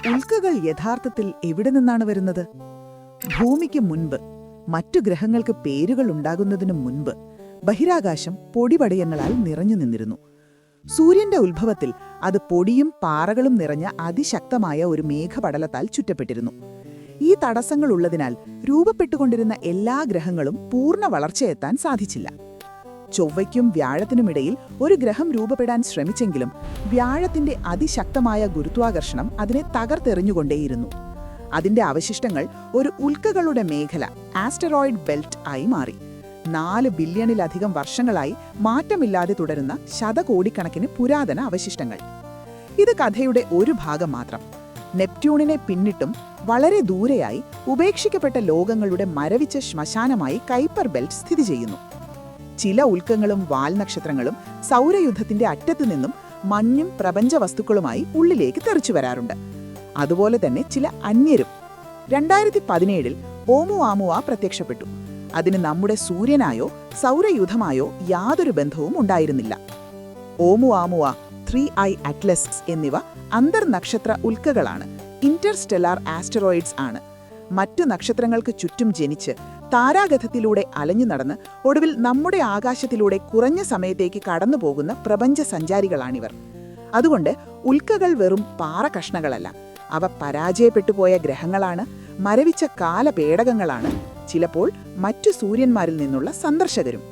ഉൽക്കകൾ യഥാർത്ഥത്തിൽ എവിടെ നിന്നാണ് വരുന്നത്? ഭൂമിക്ക് മുൻപ്, മറ്റു ഗ്രഹങ്ങൾക്ക് പേരുകൾ ഉണ്ടാകുന്നതിനു മുൻപ് ബഹിരാകാശം പൊടിപടയങ്ങളാൽ നിറഞ്ഞു നിന്നിരുന്നു. സൂര്യന്റെ ഉത്ഭവത്തിൽ അത് പൊടിയും പാറകളും നിറഞ്ഞ അതിശക്തമായ ഒരു മേഘപടലത്താൽ ചുറ്റപ്പെട്ടിരുന്നു. ഈ തടസ്സങ്ങളുള്ളതിനാൽ രൂപപ്പെട്ടുകൊണ്ടിരുന്ന എല്ലാ ഗ്രഹങ്ങളും പൂർണ്ണ വളർച്ചയെത്താൻ സാധിച്ചില്ല. ചൊവ്വയ്ക്കും വ്യാഴത്തിനുമിടയിൽ ഒരു ഗ്രഹം രൂപപ്പെടാൻ ശ്രമിച്ചെങ്കിലും വ്യാഴത്തിന്റെ അതിശക്തമായ ഗുരുത്വാകർഷണം അതിനെ തകർത്തെറിഞ്ഞുകൊണ്ടേയിരുന്നു. അതിന്റെ അവശിഷ്ടങ്ങൾ ഒരു ഉൽക്കകളുടെ മേഖല, ആസ്റ്ററോയിഡ് ബെൽറ്റ് ആയി മാറി. 4 ബില്യണിലധികം വർഷങ്ങളായി മാറ്റമില്ലാതെ തുടരുന്ന ശതകോടിക്കണക്കിന് പുരാതന അവശിഷ്ടങ്ങൾ. ഇത് കഥയുടെ ഒരു ഭാഗം മാത്രം. നെപ്റ്റ്യൂണിനെ പിന്നിട്ടും വളരെ ദൂരെയായി ഉപേക്ഷിക്കപ്പെട്ട ലോകങ്ങളുടെ മരവിച്ച ശ്മശാനമായി കൈപ്പർ ബെൽറ്റ് സ്ഥിതി ചെയ്യുന്നു. ചില ഉൽക്കങ്ങളും വാൽനക്ഷത്രങ്ങളും സൗരയുദ്ധത്തിന്റെ അറ്റത്തു നിന്നും മഞ്ഞും പ്രപഞ്ച വസ്തുക്കളുമായി ഉള്ളിലേക്ക് തെറിച്ചു വരാറുണ്ട്. അതുപോലെ തന്നെ ചില അന്യരും. 2017 ഓമുവാമുവ പ്രത്യക്ഷപ്പെട്ടു. അതിന് നമ്മുടെ സൂര്യനായോ സൗരയൂഥമായോ യാതൊരു ബന്ധവും ഉണ്ടായിരുന്നില്ല. ഓമുവാമുവ, 3I അറ്റ്ലസ് എന്നിവ അന്തർനക്ഷത്ര ഉൽക്കകളാണ്, ഇന്റർസ്റ്റെല്ലാർ ആസ്റ്ററോയിഡ്സ് ആണ്. മറ്റു നക്ഷത്രങ്ങൾക്ക് ചുറ്റും ജനിച്ച് താരാഗഥത്തിലൂടെ അലഞ്ഞു നടന്ന് ഒടുവിൽ നമ്മുടെ ആകാശത്തിലൂടെ കുറഞ്ഞ സമയത്തേക്ക് കടന്നുപോകുന്ന പ്രപഞ്ച സഞ്ചാരികളാണിവർ. അതുകൊണ്ട് ഉൽക്കകൾ വെറും പാറ കഷ്ണങ്ങളല്ല, അവ പരാജയപ്പെട്ടുപോയ ഗ്രഹങ്ങളാണ്, മരവിച്ച കാലപേടകങ്ങളാണ്, ചിലപ്പോൾ മറ്റു സൂര്യന്മാരിൽ നിന്നുള്ള സന്ദർശകരും.